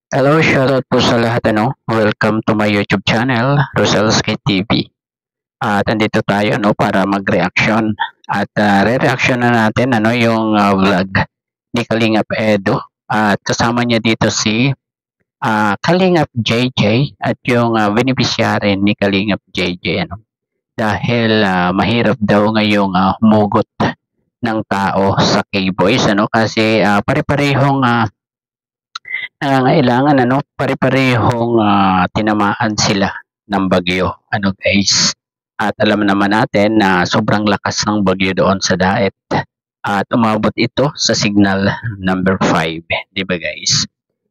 Hello, shoutout po sa lahat Welcome to my YouTube channel, Rosel's Kid TV. At andito tayo para mag-reaction. At re-reaction na natin yung vlog ni Kalingap Edo. At kasama niya dito si Kalingap JJ at yung beneficiary ni Kalingap JJ Dahil mahirap daw ngayong humugot ng tao sa K-Boys kasi pare-parehong nangangailangan pare-parehong tinamaan sila ng bagyo guys. At alam naman natin na sobrang lakas ng bagyo doon sa Daet at umabot ito sa signal number 5, di ba guys?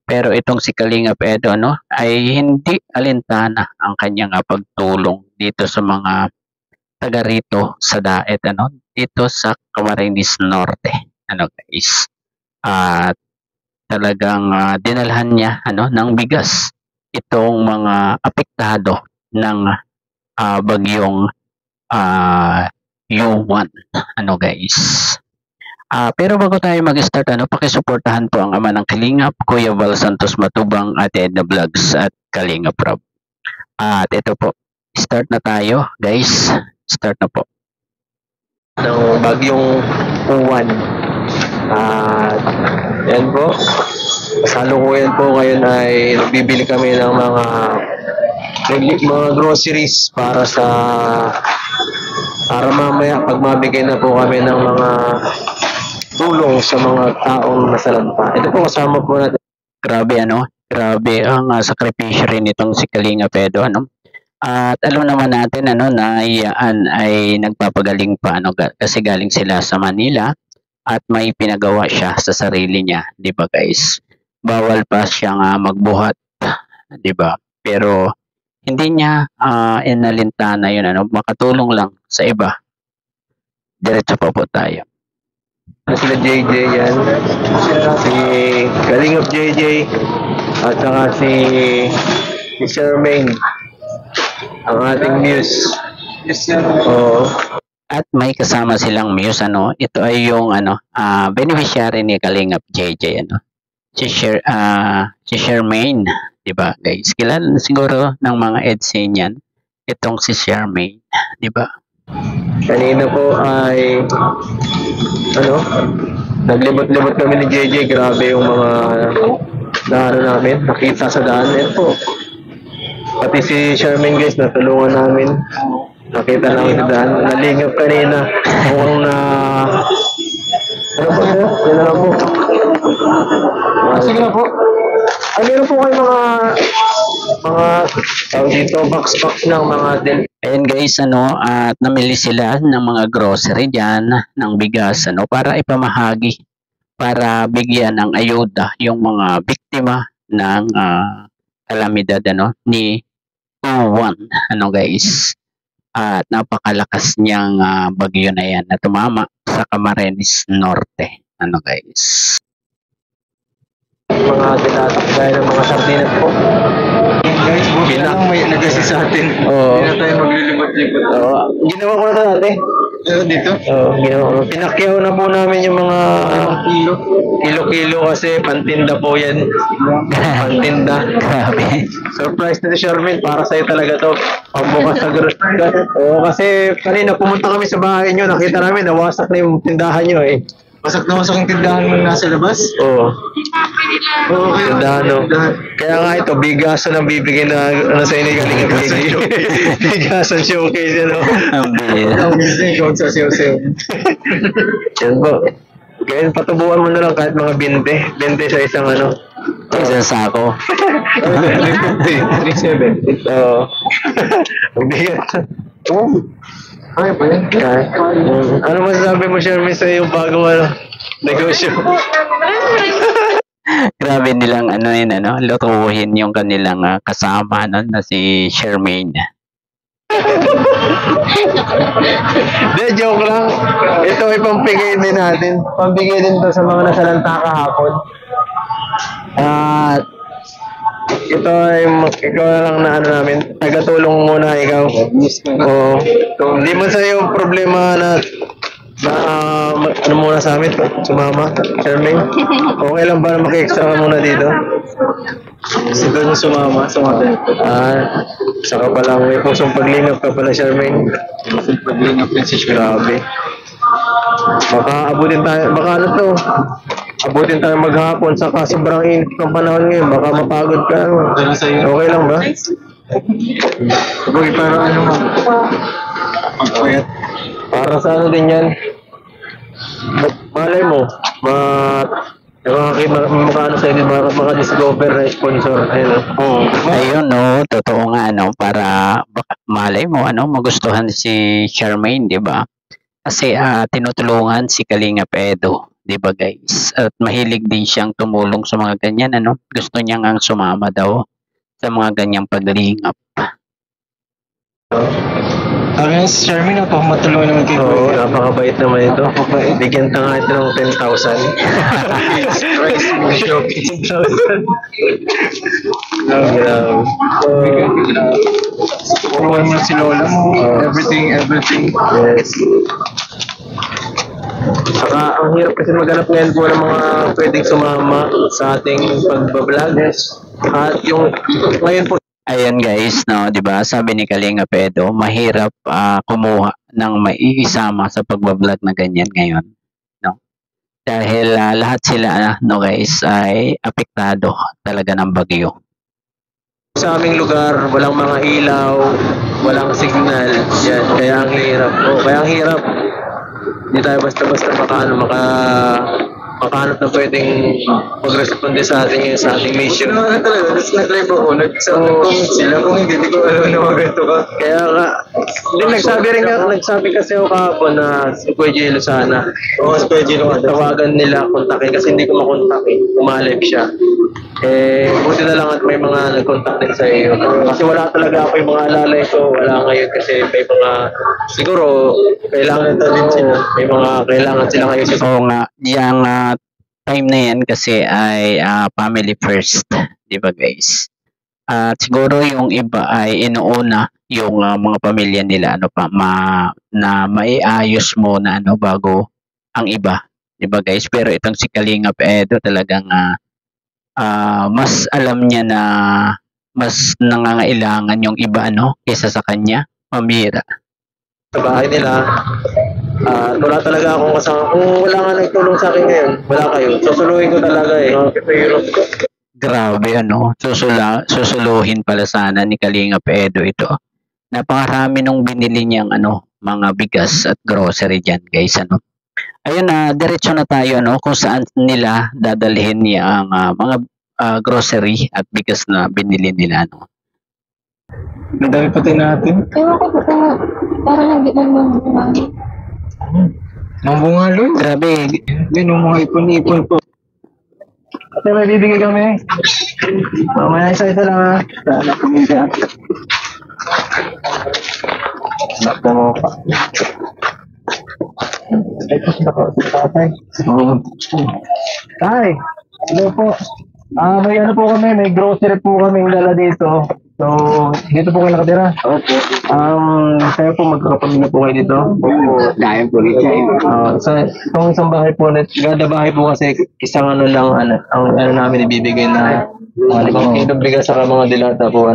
Pero itong si Kalingap Edo ay hindi alintana ang kanyang pagtulong dito sa mga taga rito sa Daet dito sa Camarines Norte guys. At talagang dinalhan niya ng bigas itong mga apektado ng bagyong U1 guys. Pero bago tayo mag-start pakisuportahan po ang ama ng Kalingap, Kuya Val Santos Matubang, Ate Edna Vlogs at Kalingap Rob. At ito po, start na tayo guys. Start na po. Ng bagyong U1. At yan po, kasalukuyan po ngayon ay nagbibili kami ng mga groceries para mamaya pag mabigay na po kami ng mga tulong sa mga taong nasalanta. Ito po kasama po natin. Grabe grabe ang sakripisyo rin itong si Kalingap Edo At alam naman natin na iyan ay nagpapagaling pa kasi galing sila sa Manila at may pinagawa siya sa sarili niya, 'di ba guys? Bawal pa siyang magbuhat, 'di ba? Pero hindi niya inalintana 'yun makatulong lang sa iba. Diretso pa po tayo. Sila JJ yan, si Kalingap JJ at saka si Charmaine, ang ating muse. Oo. At may kasama silang muse ito ay yung beneficiary ni Kalingap JJ si Charmaine, 'di ba guys? Kilala siguro ng mga EDSA niyan itong si Charmaine, 'di ba? Kanina po ay naglibot-libot kami ni JJ. Grabe yung mga namin nakita sa daan. Yan po, pati si Charmaine guys, natulungan namin. Nakita namin sa daan, nalingap kanina. Mukhang na ano po sir? Yan lang po. Sige na po. Meron po kayo mga tawag dito, box ng mga Ayan guys, at namili sila ng mga grocery dyan, ng bigas, para ipamahagi, para bigyan ng ayuda yung mga biktima ng kalamidad, ni U1, guys. At napakalakas niyang bagyo na yan na tumama sa Camarines Norte, guys. Mga tinatakbay ng mga sardinas po. Guys, buti na lang may nagasi sa atin. Oo. Hindi na tayo maglilibot-libot. Oo. Ginawa ko na ito dati. Dito? Oo, ginawa ko. Pinakyaw na po namin yung mga kilo-kilo kasi pantinda po yan. Pantinda. Grabe. Surprise na si Charmaine, para sa'yo talaga to. Pambukas sa grocery. Oo, kasi kanina pumunta kami sa bahay nyo, nakita namin, nawasak na yung tindahan nyo eh. Wasak na wasak yung tindahan mo nasa labas? Oo. Oo, tindahan Kaya nga ito, bigasan ang bibigyan na sa inyo galing ang video. Bigasan showcase Ang bilis. Ang bilis yung sa siyo-siyo. Yan po. Kaya patubuan mo na lang kahit mga 20 sa isang Isang sako. 370. Oo. Ang bigat. Oo. Ay, pa yan. Ano masasabi mo, Charmaine, sa iyong bagong negosyo? Grabe nilang lutuhin yung kanilang kasama na si Charmaine. De, joke lang. Ito ay pampigay din natin. Pampigay din to sa mga nasalanta kahapon. At ito ay ikaw na lang na namin. Tagatulong muna ikaw. Oo. Hindi man sa iyo problema na na ano muna sa amin, sumama, Charmaine. Okay lang ba na maki-extra ka muna dito? Gusto doon yung sumama. Saka pala may pusong paglingap ka pala, Charmaine. Pusong paglingap din si Grabe. Baka abutin tayo, baka ano to, abutin tayo maghapon, saka sobrang init ng panahon ngayon, baka mapagod ka. Dala sa'yo. Okay lang ba? Sabagay, parang ano mo. Pagpayat. Para sa ano din yan. Malay mo, makano sa'yo din, maka-discover na sponsor. Ayun, Oo. Ayun, no, totoo nga, ano, para baka malay mo, ano, magustuhan si Charmaine, di ba? Kasi tinutulungan si Kalingap Edo, di ba guys? At mahilig din siyang tumulong sa mga ganyan, ano? Gusto niya ngang sumama daw sa mga ganyang paglingap. Sabi si Charmaine, matulungan naman kayo. Oo, napakabait naman ito. Bigyan ka nga ito ng 10,000. Price mo, shopping. 10,000. Grabe. Tulungan mo si Lola mo. Everything. Yes. Saka ang hirap kasi maghanap ngayon po ng mga pwedeng sumama sa ating pagbablog. At yung ngayon po, Ayan guys, no, 'di ba? Sabi ni Kalingap Edo, mahirap kumuha ng maiisama sa pagbablog na ganyan ngayon, no? Dahil lahat sila, no guys, ay apektado talaga ng bagyo. sa aming lugar, walang mga ilaw, walang signal. Yan, kaya ang hirap. Kaya ang hirap. Hindi tayo basta-basta makahanap na pwedeng mag-responde sa atin ngayon sa ating mission. Ano na talaga, tapos nag-live ako, nag-comment sila, kung hindi ko alam na magento ka. Kaya nga, nagsabi kasi ako kahapon na si Kuya Jello sana. Oo, si Kuya Jello nga. Tawagan nila, kontakin kasi hindi ko makontak eh. Umalive siya. Buti na lang at may mga nag-contact din sa iyo. Kasi wala talaga ako yung mga alalay ko. Wala ngayon kasi may mga, siguro, kailangan din sila. May mga kailangan sila ngayon. Oo nga, yung time na yan kasi ay family first, di ba guys? At siguro yung iba ay inuuna yung mga pamilya nila na maiayos mo na bago ang iba, di ba guys? Pero itong si Kalingap Edo talagang mas alam niya na mas nangangailangan yung iba kaysa sa kanya, pamira. Sa bahay nila, wala talaga akong kasama. Kung wala nga nagtulong sa akin ngayon, wala kayo. Susuluhin ko talaga eh. Grabe susuluhin pala sana ni Kalingap Edo ito. Napakarami nung binili niyang mga bigas at grocery diyan, guys, Ayun diretso na tayo kung saan nila dadalhin niya ang mga grocery at bigas na binili nila Nadami pati natin. Ewan ko po kung parang hindi nagbunga. Mambungalo. Grabe. Yan yung mga ipon-ipon po. Ate, may bibigay kami. Mamaya isa-isa lang ha. Sana kumisa. Anak mo pa. Ito sa tatay. Tay, hello po. May po kami, may grocery po kami dala dito. So, dito po kayo nakatira? Opo. Kaya po magkakapamilya po kayo dito? Opo. Dahil po dito. Itong isang bahay po, ganda bahay po kasi isang lang, ang namin ibibigay na 5 kilong bigas saka mga dilata po,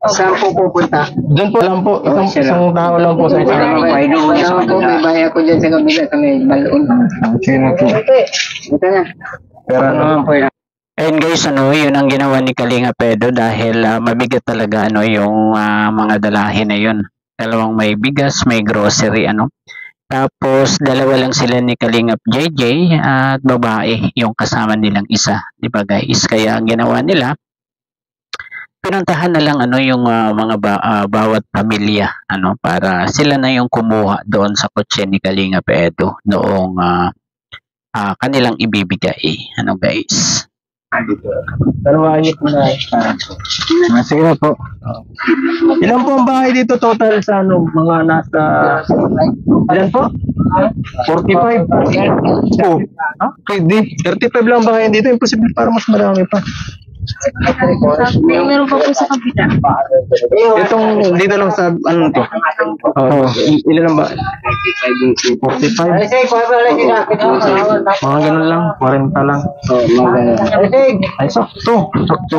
Saan po pupunta? Doon po lang po, isang tao lang po sa isang May bahay ako dyan sa kabila sa may balon. Sino po? Ito na. Pero po yan. Ayun guys, yun ang ginawa ni Kalingap Edo dahil mabigat talaga yung mga dalahin na yun. Dalawang may bigas, may grocery Tapos dalawa lang sila ni Kalingap JJ at babae yung kasama nilang isa, di ba guys? Kaya ang ginawa nila, pinuntahan na lang yung mga bawat pamilya para sila na yung kumuha doon sa kotse ni Kalingap Edo noong kanilang ibibigay, guys. Dalawa ayos mo na. Sige na po. Ilan po ang bahay dito total sa mga nasa... Ilan po? 45? Oh, pwede. 35 lang ang bahay dito. Imposible para mas marami pa. Meron pa po sa kabila. Itong dito lang sa ano to? Oo. Ilan lang ba? 45. Mga ganun lang. 40 lang. Ay, sakto. Sakto.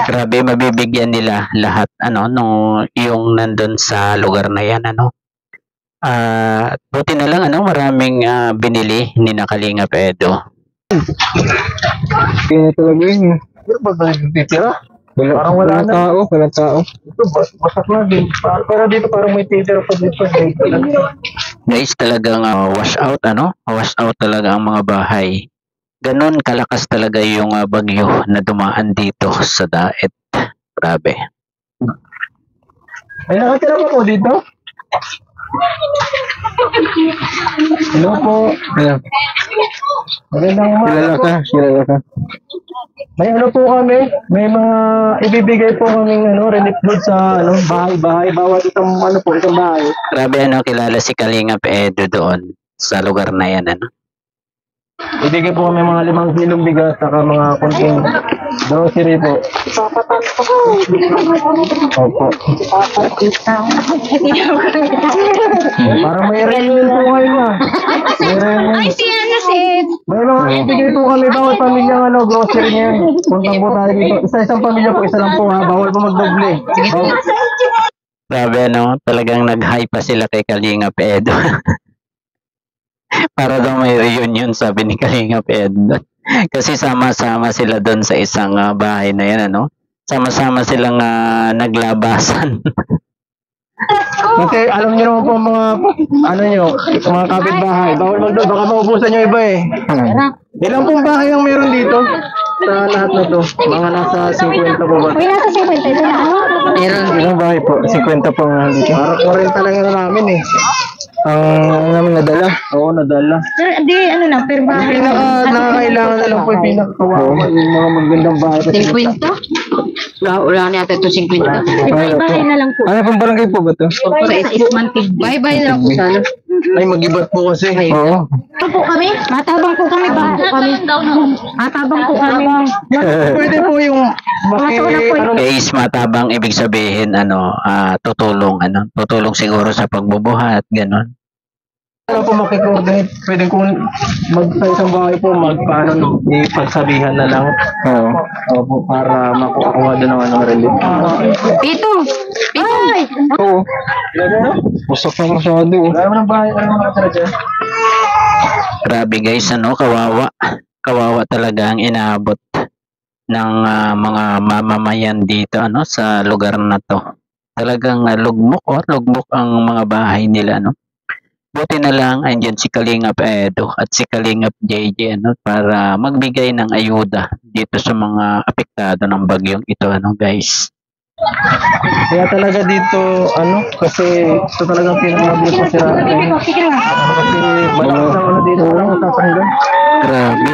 Grabe, mabibigyan nila lahat ano nung yung nandun sa lugar na yan ano. Buti na lang ano, maraming binili ni na Kalingap Edo. Kaya talaga yun. Pero ba titira? Parang wala na. Walang tao. Ito, basak na din. Pero dito parang may titira pa dito. Guys, talagang wash out ano? Wash out talaga ang mga bahay. Ganon kalakas talaga yung bagyo na dumaan dito sa Daet. Grabe. Ay, nakatira pa po dito? Hello po. Ayan. Magandang umaga. Kilala ka. May ano po kami, may mga ibibigay po kaming relief goods sa bahay-bahay, bawat isang isang bahay. Grabe ano, kilala si Kalingap Edo doon sa lugar na yan ano. Ibigay po kami mga 5 kilong bigas saka mga konting grocery po. Opo. Parang may reunion po kayo na. Ay, si ano si Ed. May mga ibigay po kami bawat pamilyang grocery niyan. Puntang po tayo dito. Isa-isang pamilya po, isa lang po ha. Bawal po magdoble. Grabe ano, talagang nag-hype pa sila kay Kalingap Edo. Para daw may reunion, sabi ni Kalingap Edo. Kasi sama-sama sila doon sa isang bahay na yan ano. Sama-sama silang naglabasan. Kasi alam niyo naman po mga kapitbahay. Bawal magdoble, baka maubusan yung iba eh. Ilang pong bahay ang meron dito? Sa lahat na to, mga nasa 50 po ba? May nasa 50 ito na ano? Ilang bahay po? 50 po nga dito. Parang 40 lang yun namin eh. Ang namin nadala? Oo, nadala. Di, ano lang, per bahay. Nakakailangan na lang po yung pinakawawa. Yung mga magandang bahay. 50? Wala na yata ito 50. Bahay na lang po. Ano pong barangay po ba to? Sa Isman Tig. Bye-bye na lang po sana. Ay, mag-ibat po kasi. Oo. Ito po kami. Matabang po kami ba? Matabang po kami. Pwede po yung Guys, matabang ibig sabihin tutulong siguro sa pagbubuhat, ganon. Ano po makikoordinate? Pwede kung sa isang bahay po ipagsabihan na lang. Oo. Opo, para makuha doon ng relief. Pito! Ay! Oo. Usok na masyado. Wala naman ang bahay. Wala naman nakatira dyan. Grabe guys, kawawa talaga ang inaabot ng mga mamamayan dito sa lugar na to. Talagang lugmok ang mga bahay nila Buti na lang andyan si Kalingap Edo at si Kalingap JJ para magbigay ng ayuda dito sa mga apektado ng bagyong ito guys. Kaya talaga dito kasi ito talagang pinag-abot sa sila. Kasi malakas ang dito lang tatanggal. Grabe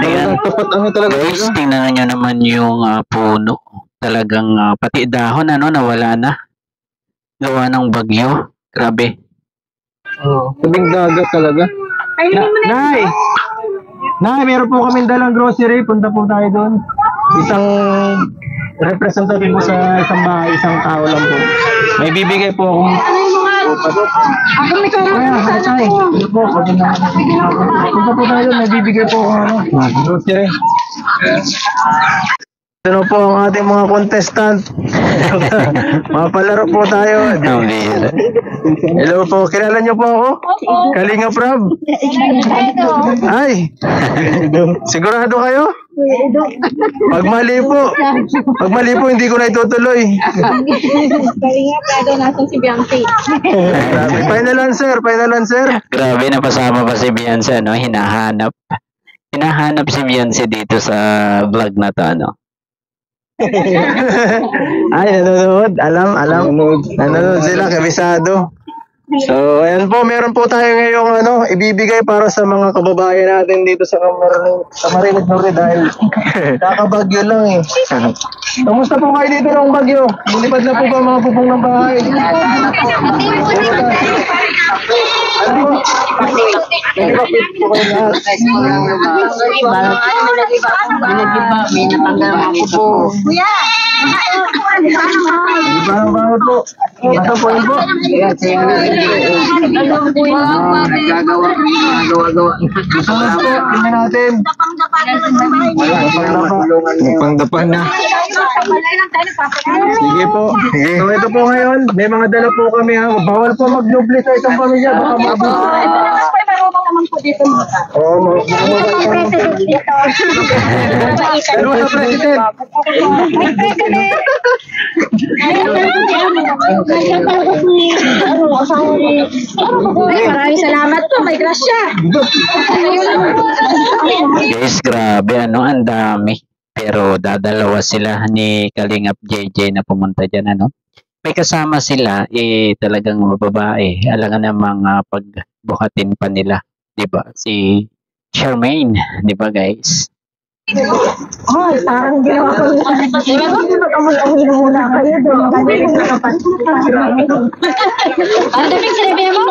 Ayan, tapat talaga guys, tingnan nyo naman yung puno. Talagang pati dahon nawala na. Gawa ng bagyo. Grabe. Tabing dagat talaga. Nay, meron po kami dalang grocery. Punta po tayo doon. Isang representative po sa isang bahay, isang tao lang po. May bibigay po akong Ako may kaya. punta po tayo doon. May bibigay po akong grocery. Ano po ang ating mga contestant? Mapalaro po tayo. Hello po, kilala niyo po ako? Kalingap Rob. Ay, sigurado kayo? Pag mali po, hindi ko na itutuloy. Kalingap Edo, nasan si Bianchi? Final answer. Grabe, napasama pa si Beyonce hinahanap si Beyonce dito sa vlog na to Ay, nanonood. Alam. Nanonood sila, kabisado. So, ayan po, meron po tayo ngayong ibibigay para sa mga kababayan natin dito sa Camarines Norte dahil kakabagyo lang eh. Kamusta po kayo dito ng bagyo? Lumipad na po ba mga pupong ng bahay? May natanggal ako po. Bawal po. Ito po yun po. Nagagawa. Susunod po, tingnan natin. Pangdapan na. Sige po. So ito po ngayon, may mga dala po kami ha. Bawal po magdoble sa isang pamilya. Baka maabot. Oo, dalawa sa president. Maraming salamat po, may grasya. Guys, grabe ano, ang dami. Pero dadalawa sila ni Kalingap JJ na pumunta dyan, ano. May kasama sila, talagang babae. Alangan namang pagbuhatin pa nila, di ba? Si Charmaine, di ba guys? Oh, parang ginawa ko yung pag-amol-amol muna kayo doon. Ano daming sinabi mo?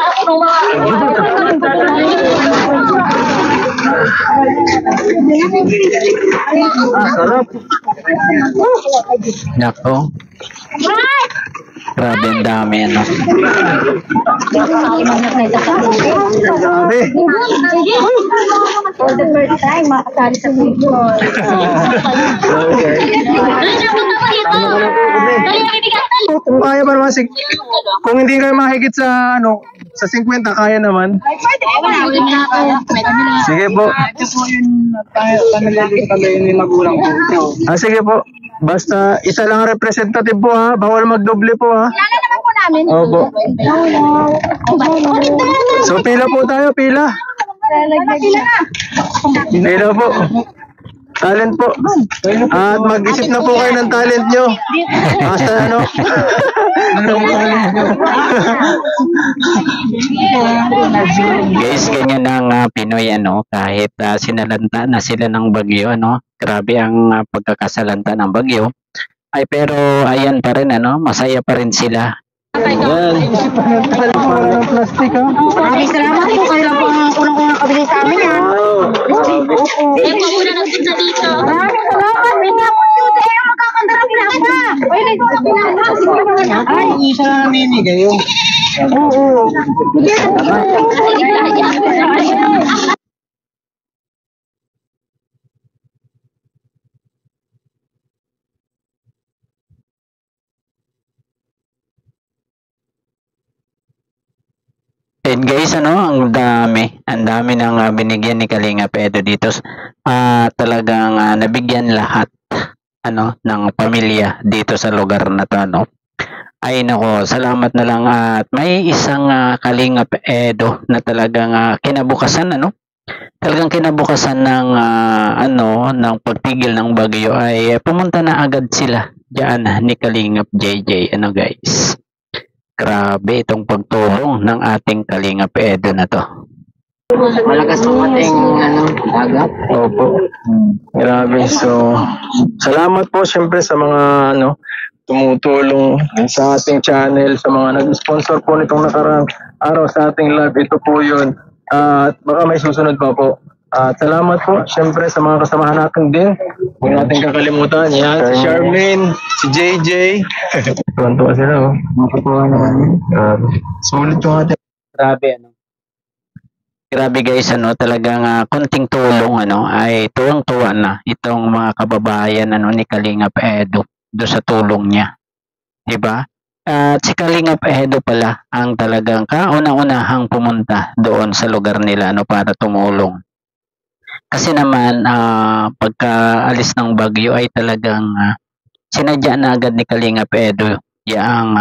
Sarap. Nako. Grabe ang dami, ano. Grabe. For the first time, makasali sa video. Kung kaya pa naman, kung hindi kayo mahigit sa, ano, sa 50, kaya naman. Sige po. Ito po yun, panalagin kami ni magulang ko. Sige po. Basta isa lang ang representative po ha. Bawal magdoble po ha. Kilala naman po namin. Opo. So pila po tayo, pila. Pila po. Talent po. At mag-isip na po kayo ng talent nyo. Basta ano. Guys, ganyan ang Pinoy, ano, kahit sinalanta na sila ng bagyo, ano, grabe ang pagkakasalanta ng bagyo, ay pero ayan pa rin, ano, masaya pa rin sila. Yan. Parang plastic ha. Maraming salamat po. Kayo lang po ang unang-unang kabili sa amin ha. Kayo po muna nagpunta dito. Maraming salamat. May nga po yun. Kaya magkakanda ng pinapa. Ay, nagkakanda ng pinapa. Siguro mga na. Ay, Isa na namimigay yung And guys, ano, ang dami ng binigyan ni Kalingap Edo dito. Talagang nabigyan lahat, ano, ng pamilya dito sa lugar na to, ano. Ay nako, salamat na lang at may isang Kalingap Edo na talagang kinabukasan, ano. Talagang kinabukasan ng ano, ng pagtigil ng bagyo ay pumunta na agad sila diyan ni Kalingap JJ, ano guys. Grabe itong pagtulong ng ating Kalingap Edo na to. malakas ang ating agap. Opo. Grabe. So, salamat po siyempre sa mga ano, tumutulong sa ating channel, sa mga nag-sponsor po nitong nakarang araw sa ating live. Ito po yun. At baka may susunod pa po. At salamat po siyempre sa mga kasamahan natin din. Huwag natin kakalimutan. Yan, si Charmaine, si JJ. Tuwan-tuwa sila, oh. Makakuha naman. Sulit yung ating. Grabe, ano. Grabe guys, ano, talagang konting tulong, ano, ay tuwang-tuwa na itong mga kababayan, ano, ni Kalingap Edo do sa tulong niya. Diba? At si Kalingap Edo pala ang talagang kauna-unahang pumunta doon sa lugar nila, ano, para tumulong. Kasi naman, pagka-alis ng bagyo ay talagang sinadya na agad ni Kalingap Edo yung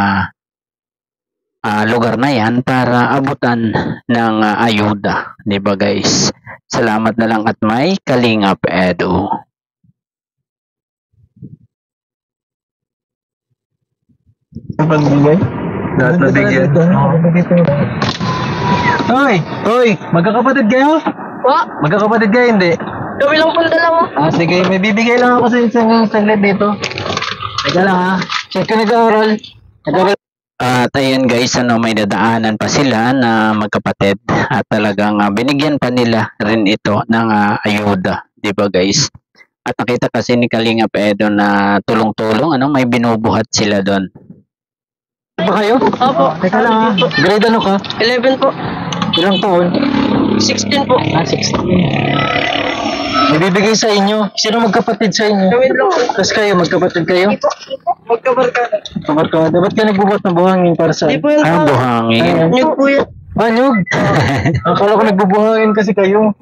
lugar na yan para abutan ng ayuda. Diba guys? Salamat na lang at may Kalingap Edo. Pagbigay? Lahat na bigyan. Hoy! Magkakapatid kayo? po. Magkakapatid kayo, hindi? Kami lang po dalawa. Sige, may bibigay lang ako sa isang saglit dito. Teka lang ha. Check ka nag-aaral. At ayun guys, may dadaanan pa sila na magkapatid at talagang binigyan pa nila rin ito ng ayuda, 'di ba guys? At nakita kasi ni Kalingap Edo na tulong-tulong, may binubuhat sila doon. Ba kayo? Opo. Teka lang Grade ano ka? 11 po. Ilang taon? 16 po. 16. Ibibigay sa inyo. Sino magkapatid sa inyo? Gawin lang po. Tapos kayo, magkapatid kayo? Magkabarkada. Kabarkada. Ba't ka nagbubuhat ng buhangin para sa... Di po yan. Buhangin. Nyug po yan. Anyog? Akala ko nagbubuhangin kasi kayo.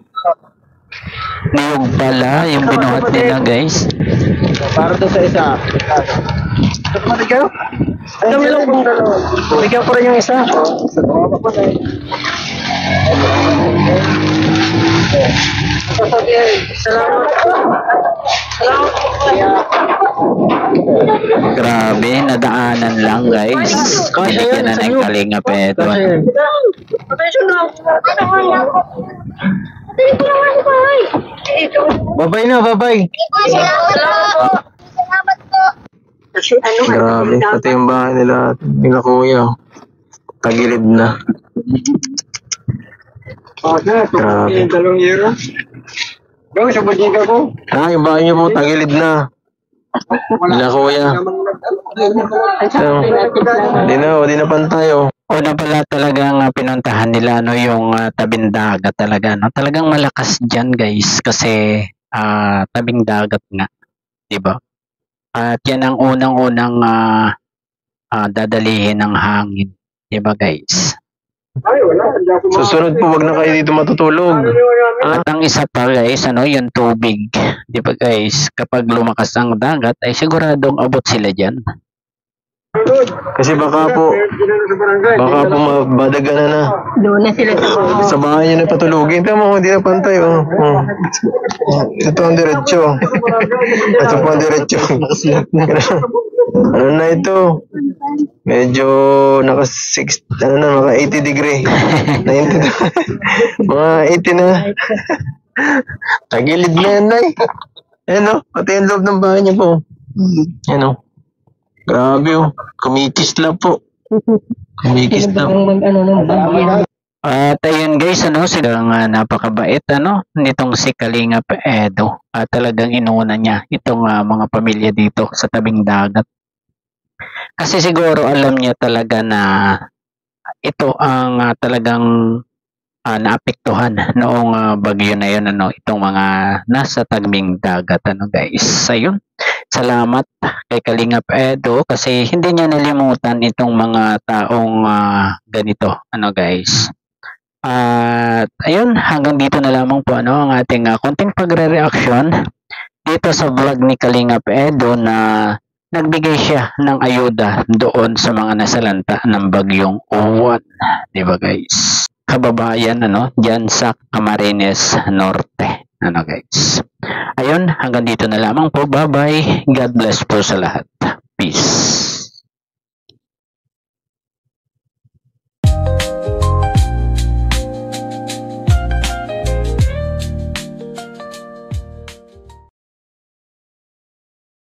Niyog pala yung binuhat nila guys. Para to sa isa. Kapatid kayo? Kami lang pong dalawa. Bigyan ko rin yung isa. Salamat po. Salamat po. Grabe, nadaanan lang guys. Binigyan na ng Kalingap Edo. Attention lang. Dali ko naman po. Babay na, babay. Salamat po. Grabe, pati yung bahay nila, nila kuya. Tagilid na. Grabe. Dalawang euro. Gawin sa bodega ko. Yung bahay niyo po, tagilid na. Nila kuya. Di na pantay oh. Una pala talagang pinuntahan nila yung tabing dagat talaga. Talagang malakas dyan guys kasi tabing dagat nga. 'Di ba? At yan ang unang-unang dadalihin ng hangin. 'Di ba guys? Ay, wala. Susunod po, wag na kayo dito matutulog. At ang isa pa guys, yung tubig. 'Di ba guys? Kapag lumakas ang dagat ay siguradong abot sila dyan. Kasi baka po mabadagan na. Doon na sila sa Sa bahay niyo na patulugin. Tama mo, hindi na pantay oh. Ito ang diretso. Ito po ang diretso. Ano na ito? Medyo naka 80 degree. 90 mga 80 na. Tagilid na yan, Nay. Ayan o, pati yung loob ng bahay niya po. Ayan o. Grabe o, kumikis lang po. Kumikis lang. At ayun guys, silang napakabait nitong si Kalingap Edo. At talagang inuuna niya itong mga pamilya dito sa tabing dagat. Kasi siguro alam niya talaga na ito ang talagang naapektuhan noong bagyo na yun, itong mga nasa tabing dagat, guys. Ayun. Salamat kay Kalingap Edo kasi hindi niya nalimutan itong mga taong ganito, guys. At ayun, hanggang dito na lamang po ang ating konting pagre-reaction dito sa vlog ni Kalingap Edo na nagbigay siya ng ayuda doon sa mga nasalanta ng bagyong Uwan, 'di ba guys? Kababayan diyan sa Camarines Norte, guys. Ayun, hanggang dito na lamang po. Bye-bye. God bless po sa lahat. Peace.